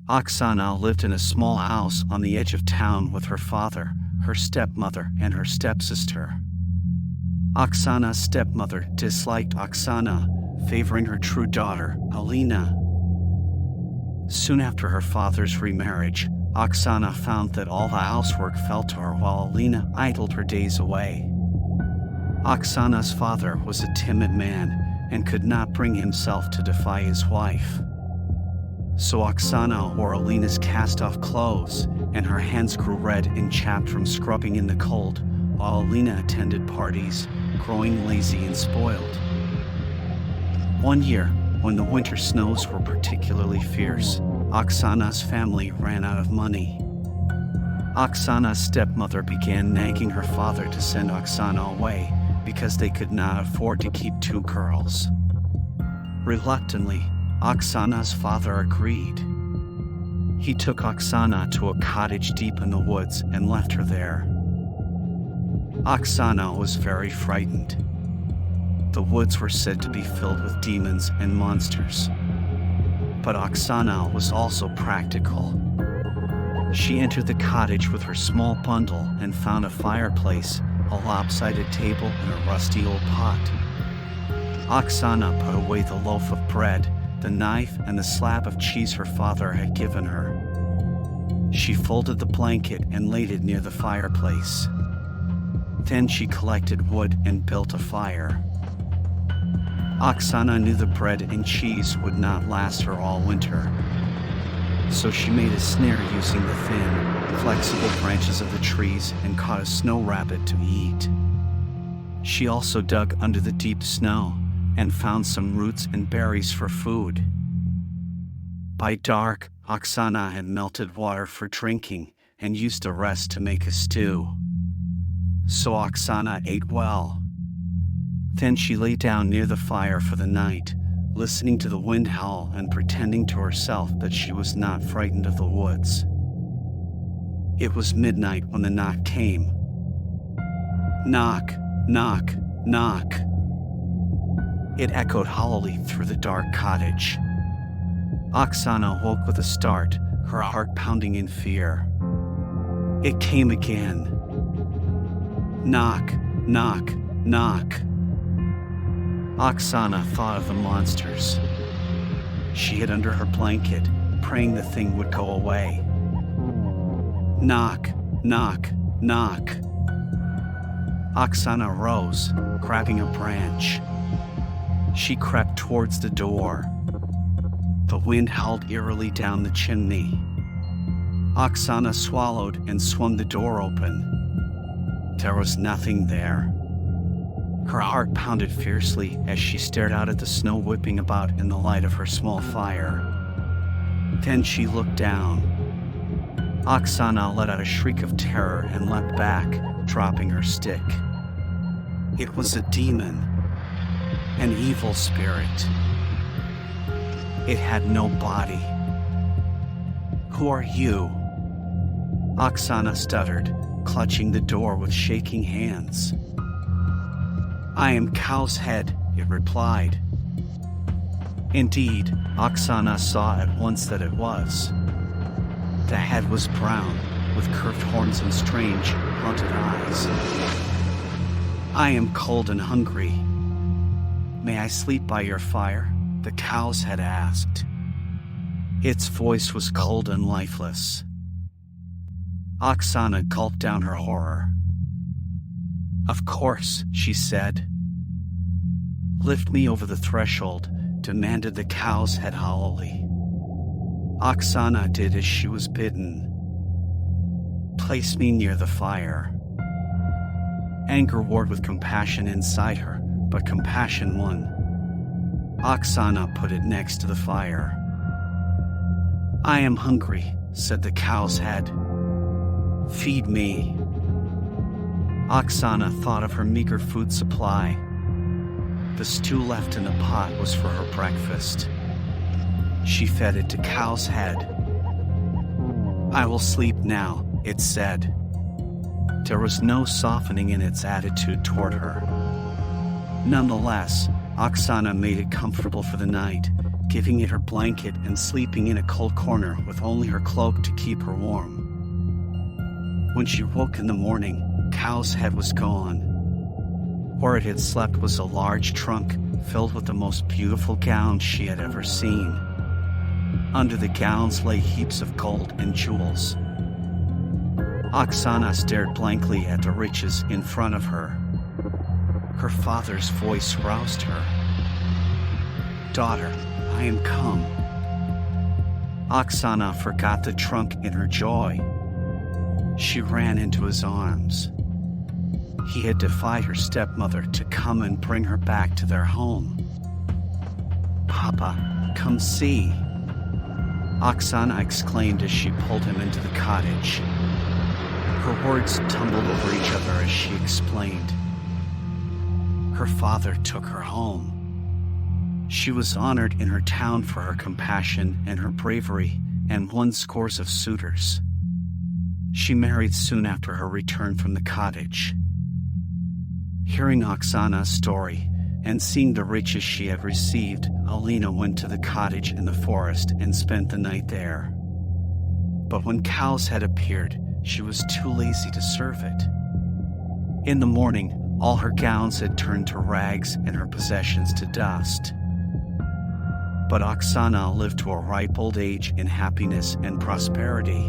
Oksana lived in a small house on the edge of town with her father, her stepmother, and her stepsister. Oksana's stepmother disliked Oksana, favoring her true daughter, Alina. Soon after her father's remarriage, Oksana found that all the housework fell to her while Alina idled her days away. Oksana's father was a timid man and could not bring himself to defy his wife. So Oksana wore Alina's cast-off clothes, and her hands grew red and chapped from scrubbing in the cold, while Alina attended parties, growing lazy and spoiled. One year, when the winter snows were particularly fierce, Oksana's family ran out of money. Oksana's stepmother began nagging her father to send Oksana away because they could not afford to keep two girls. Reluctantly, Oksana's father agreed. He took Oksana to a cottage deep in the woods and left her there. Oksana was very frightened. The woods were said to be filled with demons and monsters. But Oksana was also practical. She entered the cottage with her small bundle and found a fireplace, a lopsided table, and a rusty old pot. Oksana put away the loaf of bread, the knife, and the slab of cheese her father had given her. She folded the blanket and laid it near the fireplace. Then she collected wood and built a fire. Oksana knew the bread and cheese would not last her all winter. So she made a snare using the thin, flexible branches of the trees and caught a snow rabbit to eat. She also dug under the deep snow and found some roots and berries for food. By dark, Oksana had melted water for drinking and used the rest to make a stew. So Oksana ate well. Then she lay down near the fire for the night, listening to the wind howl and pretending to herself that she was not frightened of the woods. It was midnight when the knock came. Knock, knock, knock. It echoed hollowly through the dark cottage. Oksana woke with a start, her heart pounding in fear. It came again. Knock, knock, knock. Oksana thought of the monsters. She hid under her blanket, praying the thing would go away. Knock, knock, knock. Oksana rose, grabbing a branch. She crept towards the door. The wind howled eerily down the chimney. Oksana swallowed and swung the door open. There was nothing there. Her heart pounded fiercely as she stared out at the snow whipping about in the light of her small fire. Then she looked down. Oksana let out a shriek of terror and leapt back, dropping her stick. It was a demon, an evil spirit. It had no body. "Who are you?" Oksana stuttered, clutching the door with shaking hands. "I am Cow's Head," it replied. Indeed, Oksana saw at once that it was. The head was brown, with curved horns and strange, haunted eyes. "I am cold and hungry. May I sleep by your fire?" the Cow's Head asked. Its voice was cold and lifeless. Oksana gulped down her horror. "Of course," she said. "Lift me over the threshold," demanded the Cow's Head hollowly. Oksana did as she was bidden. "Place me near the fire." Anger warred with compassion inside her, but compassion won. Oksana put it next to the fire. "I am hungry," said the Cow's Head. "Feed me." Oksana thought of her meager food supply. The stew left in the pot was for her breakfast. She fed it to Cow's Head. "I will sleep now," it said. There was no softening in its attitude toward her. Nonetheless, Oksana made it comfortable for the night, giving it her blanket and sleeping in a cold corner with only her cloak to keep her warm. When she woke in the morning, Cow's head was gone. Where it had slept was a large trunk filled with the most beautiful gowns she had ever seen. Under the gowns lay heaps of gold and jewels. Oksana stared blankly at the riches in front of her. Her father's voice roused her. "Daughter, I am come." Oksana forgot the trunk in her joy. She ran into his arms. He had defied her stepmother to come and bring her back to their home. "Papa, come see," Oksana exclaimed as she pulled him into the cottage. Her words tumbled over each other as she explained. Her father took her home. She was honored in her town for her compassion and her bravery and won scores of suitors. She married soon after her return from the cottage. Hearing Oksana's story and seeing the riches she had received, Alina went to the cottage in the forest and spent the night there. But when Cow's head appeared, she was too lazy to serve it. In the morning, all her gowns had turned to rags and her possessions to dust. But Oksana lived to a ripe old age in happiness and prosperity.